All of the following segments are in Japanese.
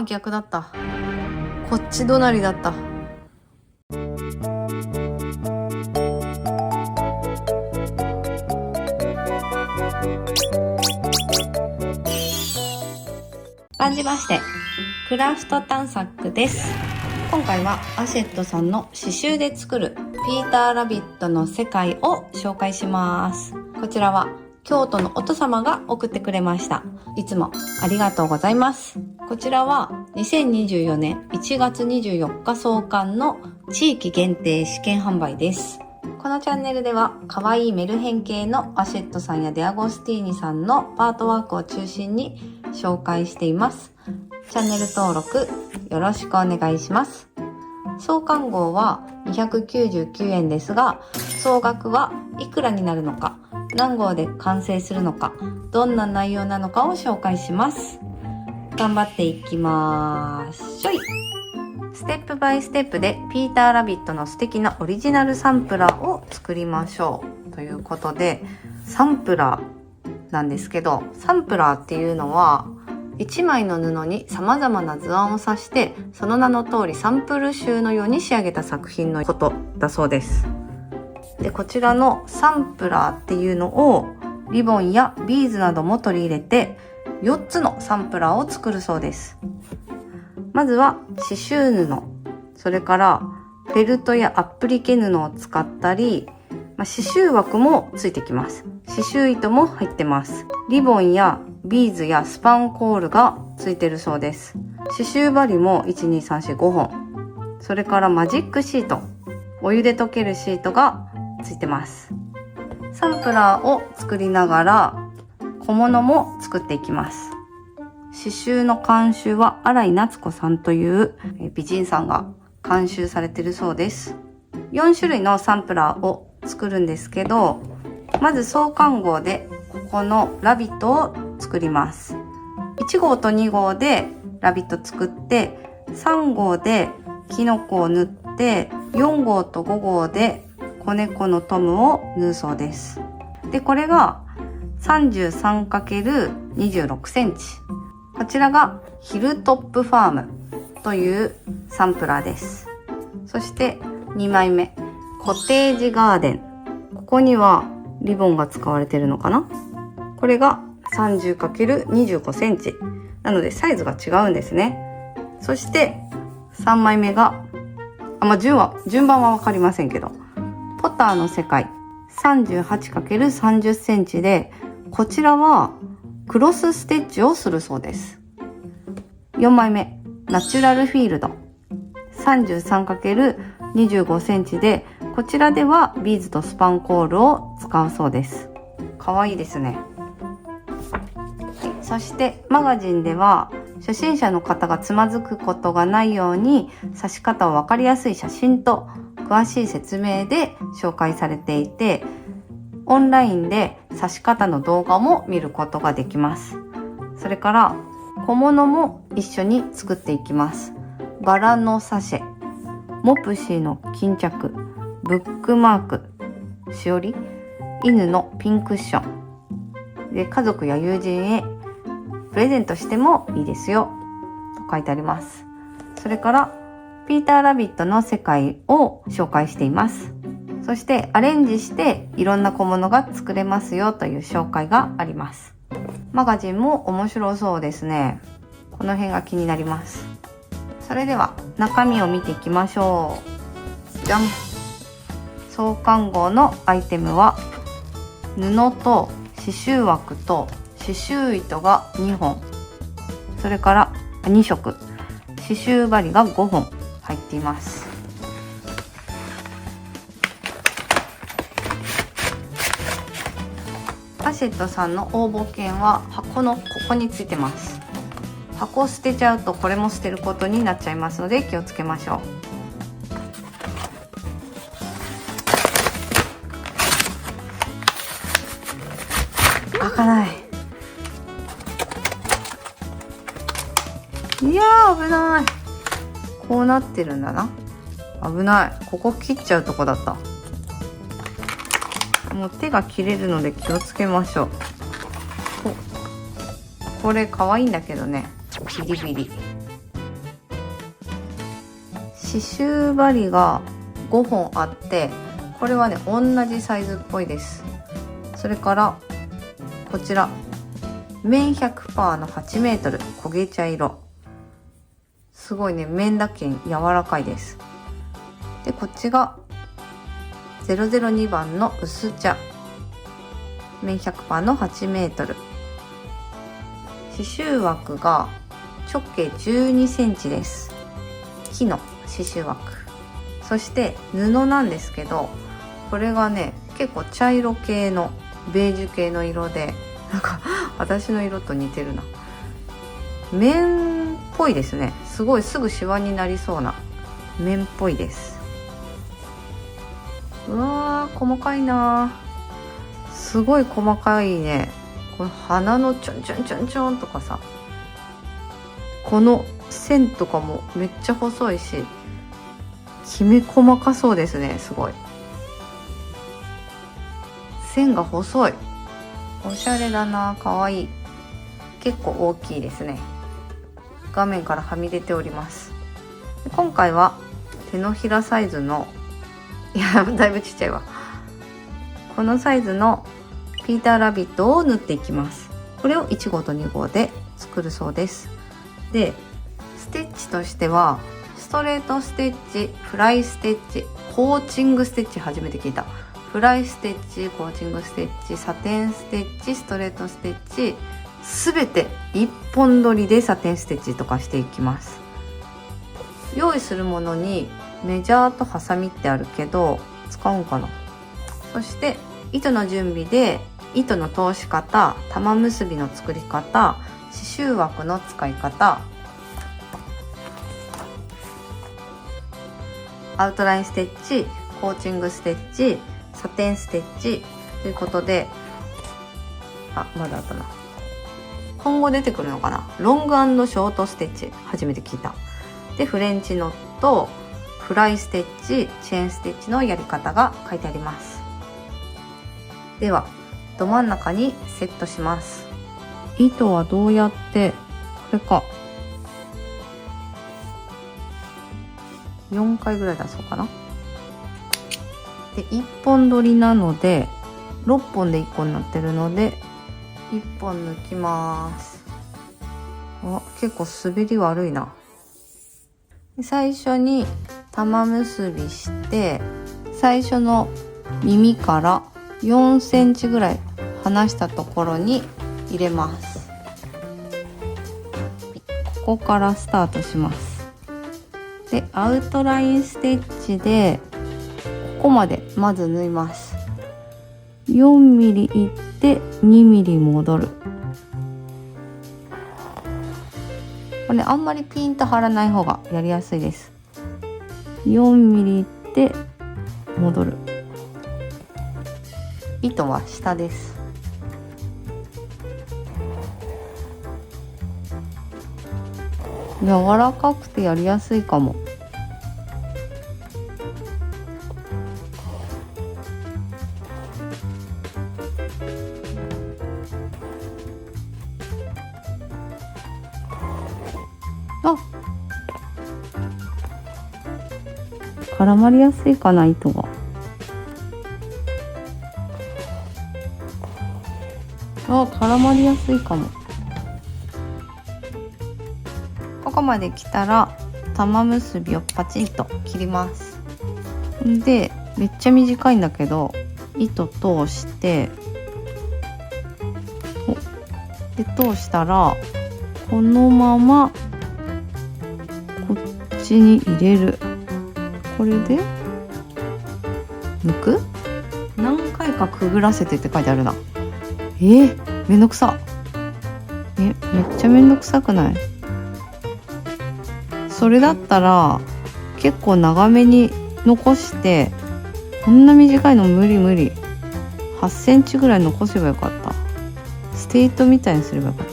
逆だった。こっち隣だった。感じまして、クラフト探索です。今回はアシェットさんの刺繍で作るピーターラビットの世界を紹介します。こちらは京都のお父様が送ってくれました。いつもありがとうございます。こちらは2024年1月24日創刊の地域限定試験販売です。このチャンネルでは可愛いメルヘン系のアシェットさんやデアゴスティーニさんのパートワークを中心に紹介しています。チャンネル登録よろしくお願いします。創刊号は299円ですが、総額はいくらになるのか、何号で完成するのか、どんな内容なのかを紹介します。頑張っていきまーしょい。ステップバイステップでピーターラビットの素敵なオリジナルサンプラーを作りましょうということで、サンプラーなんですけど、サンプラーっていうのは1枚の布に様々な図案を刺して、その名の通りサンプル集のように仕上げた作品のことだそうです。で、こちらのサンプラーっていうのをリボンやビーズなども取り入れて4つのサンプラーを作るそうです。まずは刺繍布、それからフェルトやアップリケ布を使ったり、刺繍枠もついてきます。刺繍糸も入ってます。リボンやビーズやスパンコールがついてるそうです。刺繍針も1、2、3、4、5本。それからマジックシート、お湯で溶けるシートがついてます。サンプラーを作りながら小物も作っていきます。刺繍の監修は新井夏子さんという美人さんが監修されているそうです。4種類のサンプラーを作るんですけど、まず創刊号でここのラビットを作ります。1号と2号でラビット作って、3号でキノコを縫って、4号と5号で子猫のトムを縫うそうです。で、これが 33×26 センチ。こちらがヒルトップファームというサンプラーです。そして2枚目、コテージガーデン。ここにはリボンが使われているのかな。これが 30×25 センチ。なのでサイズが違うんですね。そして3枚目が、順番はわかりませんけど、ポターの世界 38×30 センチで、こちらはクロスステッチをするそうです。4枚目、ナチュラルフィールド 33×25 センチで、こちらではビーズとスパンコールを使うそうです。かわいいですね。そしてマガジンでは初心者の方がつまずくことがないように、刺し方をわかりやすい写真と詳しい説明で紹介されていて、オンラインで刺し方の動画も見ることができます。それから小物も一緒に作っていきます。バラのサシェ、モプシーの巾着、ブックマーク、しおり、犬のピンクッションで、家族や友人へプレゼントしてもいいですよと書いてあります。それからピーターラビットの世界を紹介しています。そしてアレンジしていろんな小物が作れますよという紹介があります。マガジンも面白そうですね。この辺が気になります。それでは中身を見ていきましょう。じゃん。創刊号のアイテムは布と刺繍枠と刺繍糸が2本、それから2色、刺繍針が5本入っています。アシェットさんの応募券は箱のここについてます。箱を捨てちゃうとこれも捨てることになっちゃいますので気をつけましょう。開かない。いやー、危ない。こうなってるんだな。危ない。ここ切っちゃうとこだった。もう手が切れるので気をつけましょう。これ可愛いんだけどね、ビリビリ。刺繍針が5本あって、これはね同じサイズっぽいです。それからこちら綿 100% の 8m 焦げ茶色、すごいね、綿だけに柔らかいです。でこっちが002番の薄茶、綿 100% の 8m、 刺繍枠が直径12センチです。木の刺繍枠。そして布なんですけど、これがね結構茶色系のベージュ系の色で、なんか私の色と似てるな。綿っぽいですね。すごいすぐシワになりそうな綿っぽいです。うわー、細かいな。すごい細かいね。この鼻のちょんちょんちょんちょんとかさ、この線とかもめっちゃ細いし、きめ細かそうですね。すごい線が細い。おしゃれだな、かわいい。結構大きいですね。画面からはみ出ております。今回は手のひらサイズの、いやだいぶちっちゃいわ、このサイズのピーターラビットを縫っていきます。これを1号と2号で作るそうです。でステッチとしてはストレートステッチ、フライステッチ、コーチングステッチ、初めて聞いた。フライステッチ、コーチングステッチ、サテンステッチ、ストレートステッチ、すべて1本取りでサテンステッチとかしていきます。用意するものにメジャーとハサミってあるけど使うんかな。そして糸の準備で、糸の通し方、玉結びの作り方、刺繍枠の使い方、アウトラインステッチ、コーチングステッチ、サテンステッチということで、あ、まだあったな。今後出てくるのかな。ロング&ショートステッチ、初めて聞いた。でフレンチノット、フライステッチ、チェーンステッチのやり方が書いてあります。ではど真ん中にセットします。糸はどうやって、これか、4回ぐらい出そうかな。で1本取りなので6本で1個になってるので1本抜きます。あ、結構滑り悪いな。最初に玉結びして、最初の耳から4センチぐらい離したところに入れます。ここからスタートします。でアウトラインステッチでここまでまず縫います。4ミリいって2ミリ戻る。これね、あんまりピンと張らない方がやりやすいです。4ミリいって戻る。糸は下です。柔らかくてやりやすいかも。あ、絡まりやすいかな、糸が。あ、絡まりやすいかも。ここまで来たら玉結びをパチンと切ります。でめっちゃ短いんだけど糸通して、で通したらこのままこっちに入れる。これで抜く。何回かくぐらせてって書いてあるな。めんどくさ。めっちゃめんどくさくない？それだったら結構長めに残して、こんな短いの無理無理。8センチぐらい残せばよかった。ステートみたいにすればよかっ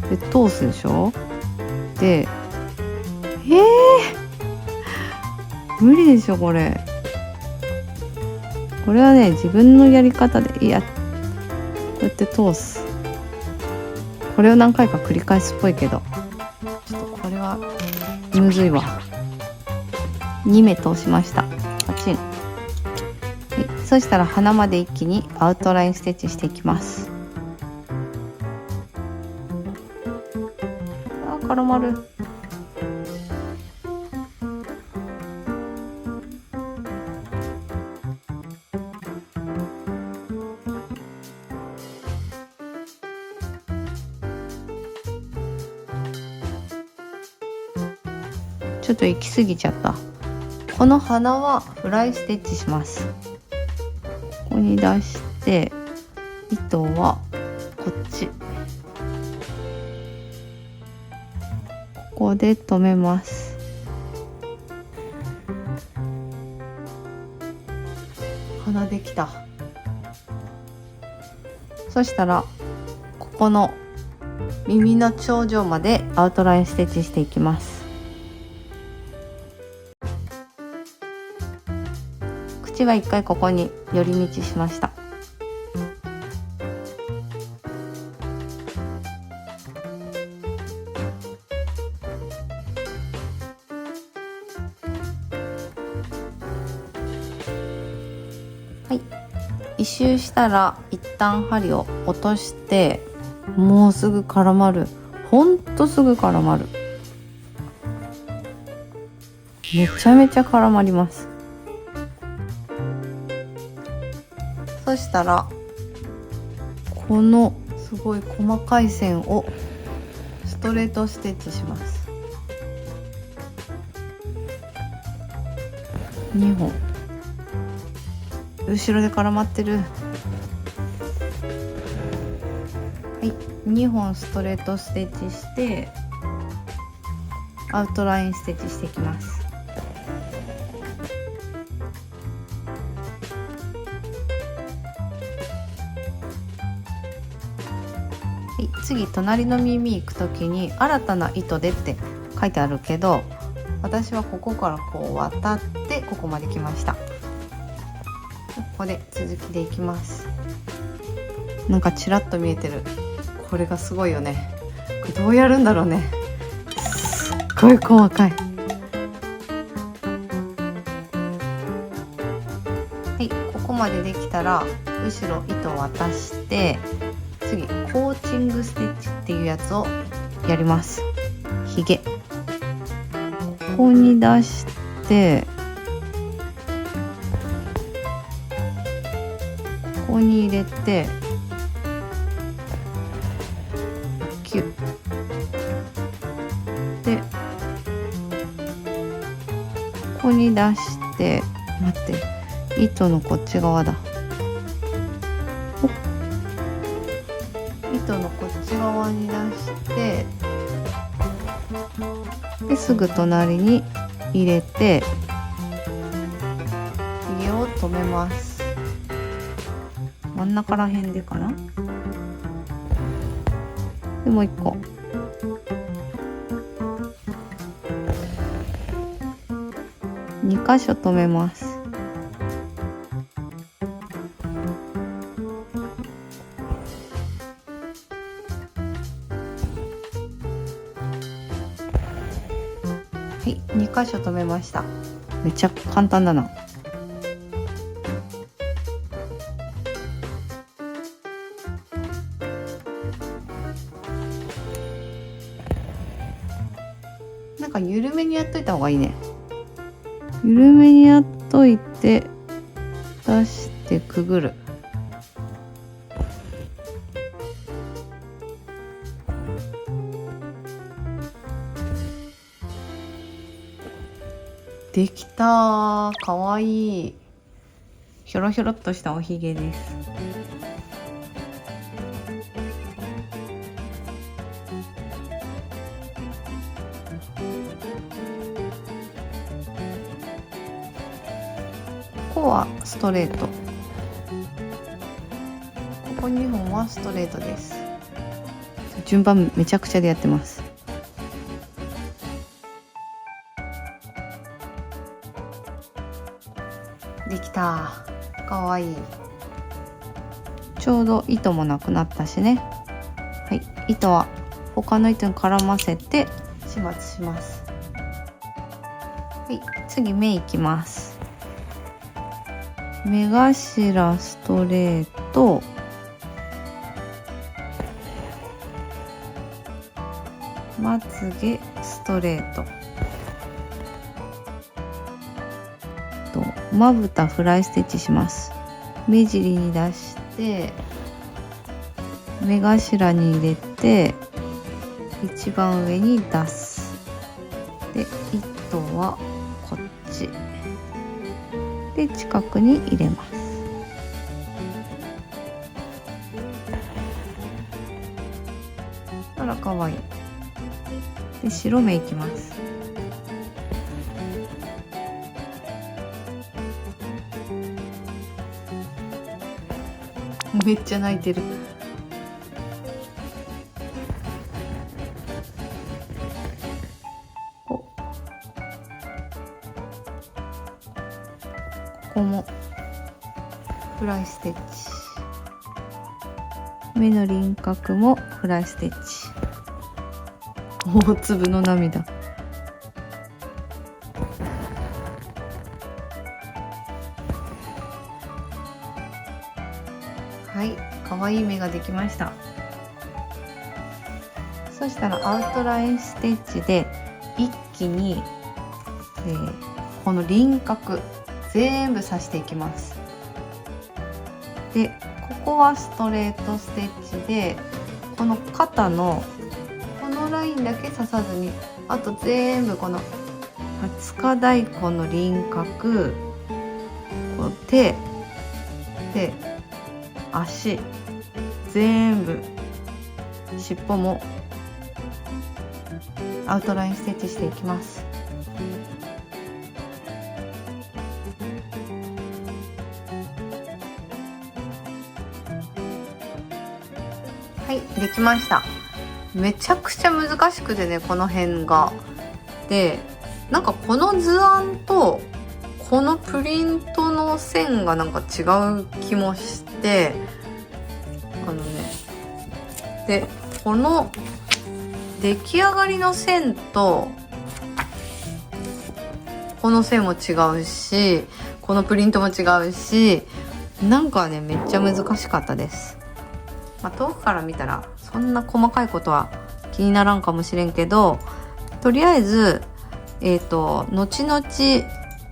た。で通すでしょ。で無理でしょこれ。これはね、自分のやり方で、こうやって通す。これを何回か繰り返すっぽいけど、ちょっとこれはむずいわ。2目通しました。パチン。はい、そしたら鼻まで一気にアウトラインステッチしていきます。絡まる。ちょっと行き過ぎちゃった。この鼻はフライステッチします。ここに出して糸はこっち、ここで留めます。鼻できた。そしたらここの耳の頂上までアウトラインステッチしていきます。口は一回ここに寄り道しました。はい、一周したら一旦針を落として、もうすぐ絡まる。ほんとすぐ絡まる。めちゃめちゃ絡まります。そしたらこのすごい細かい線をストレートステッチします。2本後ろで絡まってる。はい、2本ストレートステッチしてアウトラインステッチしていきます。はい、次隣の耳行く時に新たな糸でって書いてあるけど、私はここからこう渡ってここまで来ました。ここで続きでいきます。なんかちらっと見えてる。これがすごいよね。これどうやるんだろうね。すっごい細かい。はい、ここまでできたら後ろ糸を渡して、次コーチングステッチっていうやつをやります。ひげここに出して、ここに入れてキュッで、ここに出して、待って、糸のこっち側だ。糸のこっち側に出して、ですぐ隣に入れてひげを留めます。真ん中ら辺でかな。でもう一個2箇所留めます。はい、2箇所留めました。めっちゃ簡単だな。なんか緩めにやっといた方がいいね。緩めにやっといて出してくぐる。できたー。かわいい。ひょろひょろっとしたおひげです。ここはストレート。ここ2本はストレートです。順番めちゃくちゃでやってます。できた。かわいい。ちょうど糸もなくなったしね。はい、糸は他の糸に絡ませて始末します。はい、次目いきます。目頭ストレート、まつげストレートとまぶたフライステッチします。目尻に出して目頭に入れて一番上に出す。で糸はこっちで近くに入れます。あらかわいい。で白目いきます。めっちゃ泣いてる。ここもフライステッチ。目の輪郭もフライステッチ。大粒の涙。はい、可愛い目ができました。そしたらアウトラインステッチで一気に、この輪郭全部刺していきます。でここはストレートステッチで、この肩のこのラインだけ刺さずに、あと全部この20日大根の輪郭、この手で足全部、尻尾もアウトラインステッチしていきます。はい、できました。めちゃくちゃ難しくてね、この辺が。で、なんかこの図案とこのプリントの線がなんか違う気もして、でこの出来上がりの線とこの線も違うし、このプリントも違うし、なんかねめっちゃ難しかったです。遠くから見たらそんな細かいことは気にならんかもしれんけど、とりあえず後々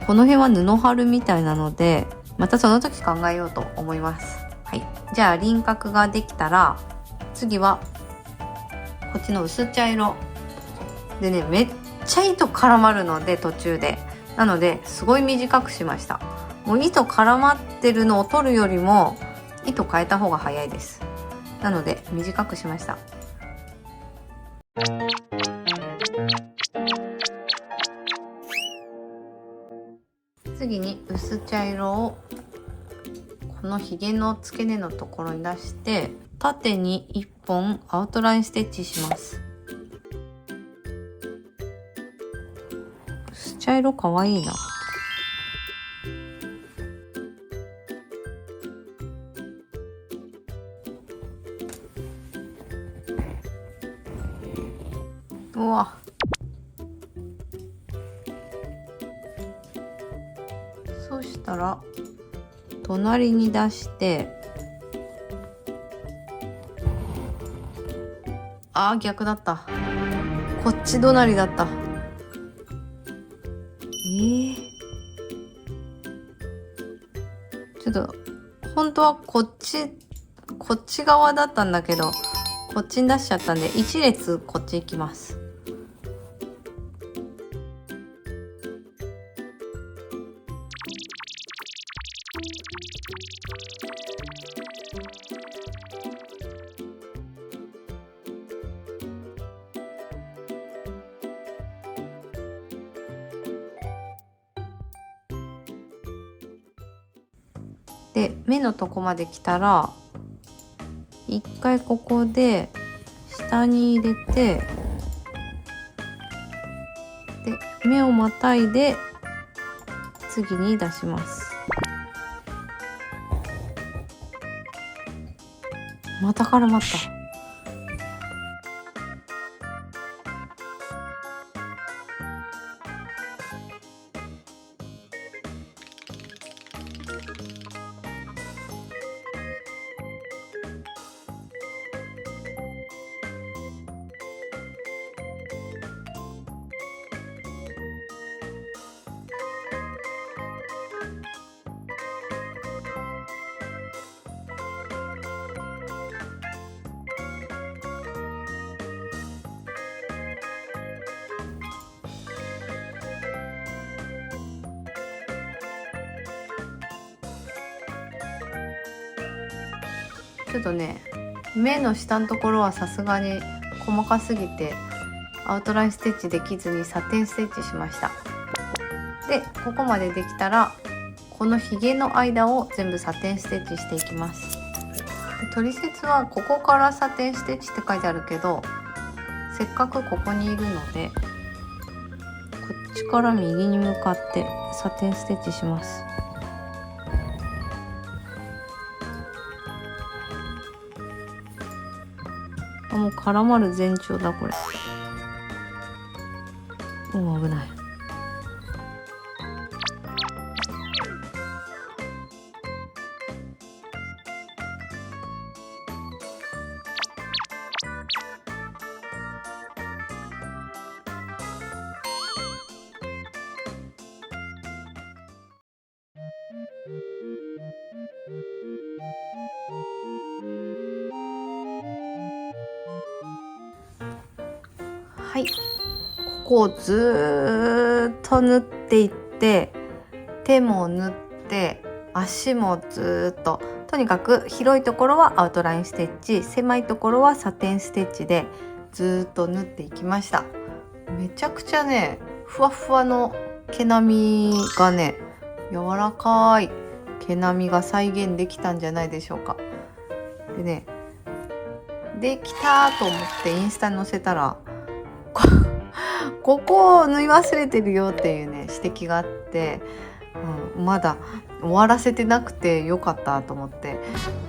この辺は布貼るみたいなので、またその時考えようと思います。はい、じゃあ輪郭ができたら、次はこっちの薄茶色でね、めっちゃ糸絡まるので途中で、なのですごい短くしました。もう糸絡まってるのを取るよりも糸変えた方が早いです。なので短くしました。次に薄茶色をこのひげの付け根のところに出して、縦に1本アウトラインステッチします。薄茶色かわいいな。うわ、そしたら隣に出して、逆だった。こっち隣だった。ちょっと本当はこっち側だったんだけど、こっちに出しちゃったんで1列こっち行きます。で目のとこまで来たら一回ここで下に入れて、で目をまたいで次に出します。また絡まった。ちょっとね、目の下のところはさすがに細かすぎてアウトラインステッチできずにサテンステッチしました。でここまでできたらこのひげの間を全部サテンステッチしていきます。トリセツはここからサテンステッチって書いてあるけど、せっかくここにいるのでこっちから右に向かってサテンステッチします。もう絡まる前兆だこれ。もう危ない。はい、ここをずっと縫っていって、手も縫って足もずっと、とにかく広いところはアウトラインステッチ、狭いところはサテンステッチでずっと縫っていきました。めちゃくちゃね、ふわふわの毛並みがね、柔らかい毛並みが再現できたんじゃないでしょうか。でね、できたと思ってインスタに載せたらここを縫い忘れてるよっていうね指摘があって、まだ終わらせてなくてよかったと思って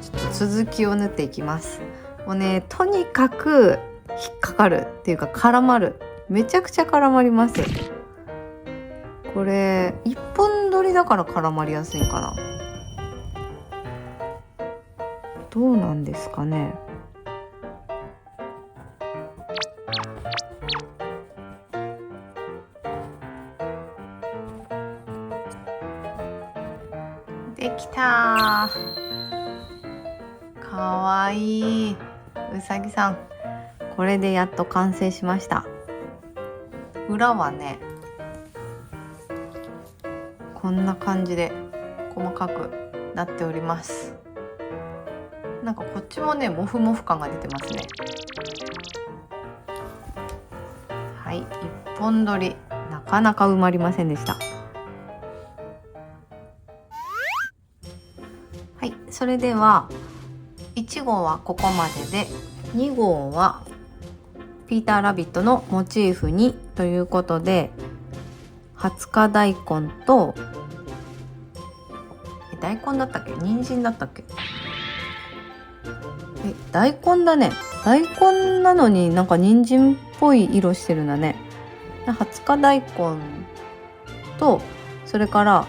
ちょっと続きを縫っていきます。もうね、とにかく引っかかるっていうか絡まる、めちゃくちゃ絡まります。これ一本取りだから絡まりやすいんかな、どうなんですかね。できたー、かわいい。うさぎさん、これでやっと完成しました。裏はねこんな感じで細かくなっております。なんかこっちもねモフモフ感が出てますね。はい、一本取りなかなか埋まりませんでした。はい、それでは1号はここまでで、2号はピーターラビットのモチーフにということで、20日大根と大根だったっけ、人参だったっけ、大根だね。大根なのになんか人参っぽい色してるんだね。20日大根と、それから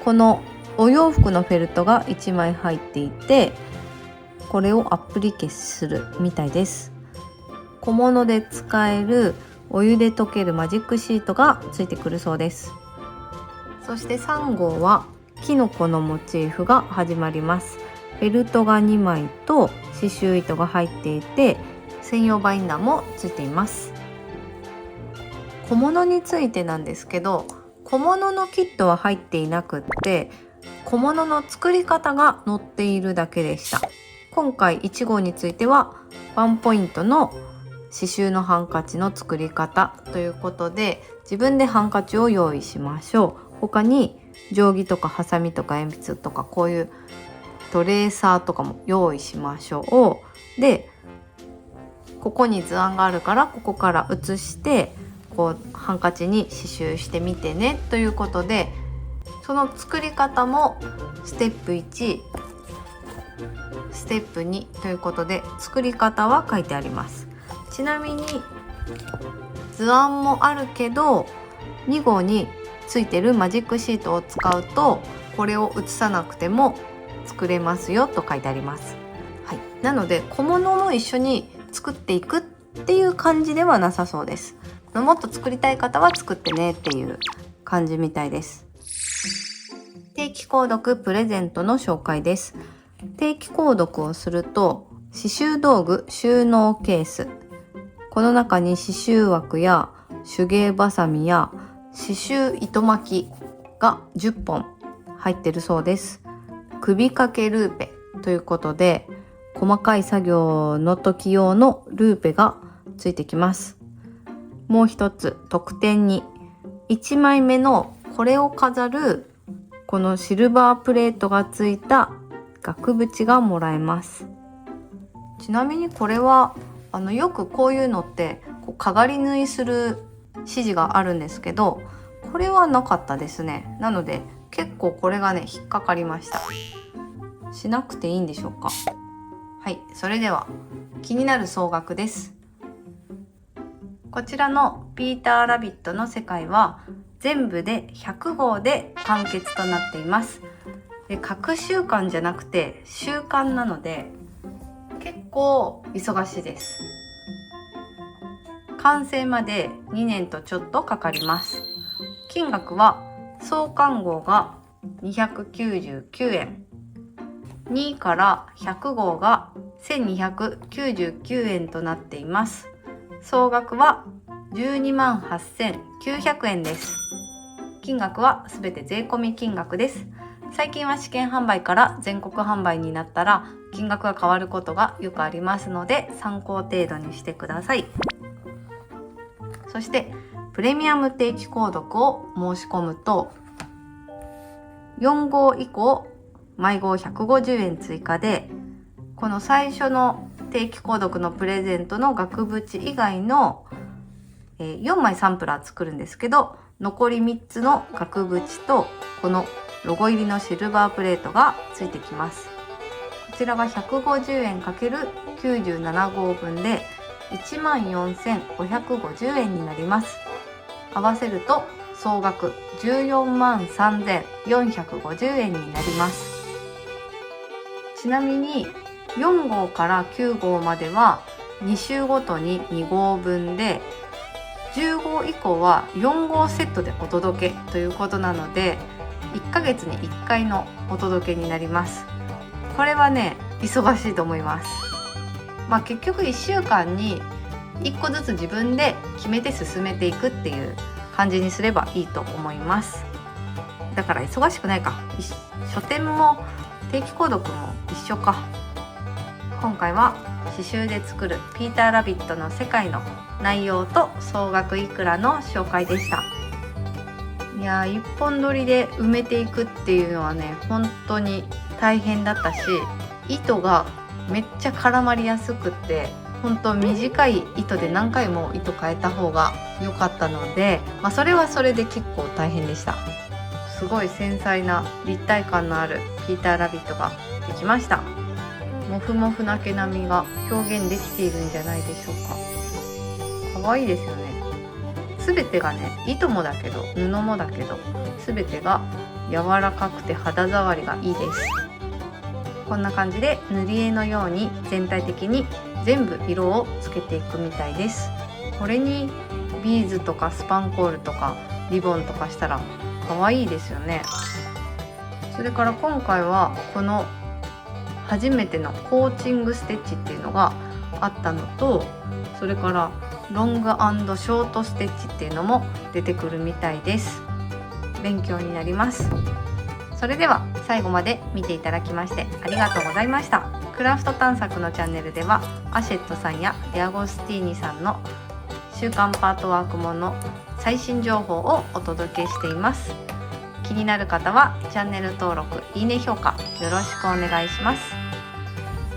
このお洋服のフェルトが1枚入っていて、これをアプリケするみたいです。小物で使えるお湯で溶けるマジックシートがついてくるそうです。そして3号はキノコのモチーフが始まります。フェルトが2枚と刺繍糸が入っていて、専用バインダーもついています。小物についてなんですけど、小物のキットは入っていなくって、小物の作り方が載っているだけでした。今回1号についてはワンポイントの刺繍のハンカチの作り方ということで、自分でハンカチを用意しましょう。他に定規とかハサミとか鉛筆とかこういうトレーサーとかも用意しましょう。で、ここに図案があるからここから写してこうハンカチに刺繍してみてねということで、その作り方もステップ1、ステップ2ということで作り方は書いてあります。ちなみに図案もあるけど、2号についてるマジックシートを使うとこれを写さなくても作れますよと書いてあります。はい、なので小物も一緒に作っていくっていう感じではなさそうです。もっと作りたい方は作ってねっていう感じみたいです。定期購読プレゼントの紹介です。定期購読をすると刺繍道具収納ケース、この中に刺繍枠や手芸バサミや刺繍糸巻きが10本入ってるそうです。首掛けルーペということで、細かい作業の時用のルーペがついてきます。もう一つ特典に1枚目のこれを飾るこのシルバープレートがついた額縁がもらえます。ちなみにこれはよくこういうのってかがり縫いする指示があるんですけど、これはなかったですね。なので結構これがね引っかかりました。しなくていいんでしょうか。はい、それでは気になる総額です。こちらのピーターラビットの世界は全部で100号で完結となっています。で、各週間じゃなくて週間なので結構忙しいです。完成まで2年とちょっとかかります。金額は創刊号が299円、2から100号が1299円となっています。総額は12万8900円です。金額はすべて税込み金額です。最近は試験販売から全国販売になったら金額が変わることがよくありますので、参考程度にしてください。そしてプレミアム定期購読を申し込むと4号以降毎号150円追加で、この最初の定期購読のプレゼントの額縁以外の4枚サンプラー作るんですけど、残り3つの額縁とこのロゴ入りのシルバープレートがついてきます。こちらが150円 ×97 号分で14,550円になります。合わせると総額14万3,450円になります。ちなみに4号から9号までは2週ごとに2号分で、10号以降は4号セットでお届けということなので、1ヶ月に1回のお届けになります。これはね忙しいと思います。結局1週間に1個ずつ自分で決めて進めていくっていう感じにすればいいと思います。だから忙しくないか。書店も定期購読も一緒か。今回は刺繍で作るピーターラビットの世界の内容と総額いくらの紹介でした。いやー、一本取りで埋めていくっていうのはね本当に大変だったし、糸がめっちゃ絡まりやすくって、本当短い糸で何回も糸変えた方が良かったので、それはそれで結構大変でした。すごい繊細な立体感のあるピーターラビットができました。モフモフな毛並みが表現できているんじゃないでしょうか。可愛いですよね。すべてがね、糸もだけど布もだけどすべてが柔らかくて肌触りがいいです。こんな感じで塗り絵のように全体的に全部色をつけていくみたいです。これにビーズとかスパンコールとかリボンとかしたら可愛いですよね。それから今回はこの初めてのコーチングステッチっていうのがあったのと、それからロング&ショートステッチっていうのも出てくるみたいです。勉強になります。それでは最後まで見ていただきましてありがとうございました。クラフト探索のチャンネルではアシェットさんやデアゴスティーニさんの週刊パートワークもの最新情報をお届けしています。気になる方はチャンネル登録、いいね評価よろしくお願いします。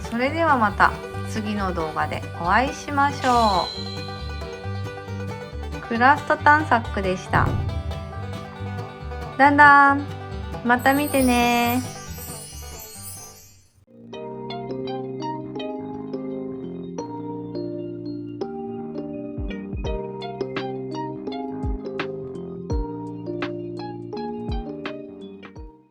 それではまた次の動画でお会いしましょう。クラフト探索でした。だんだんまた見てね。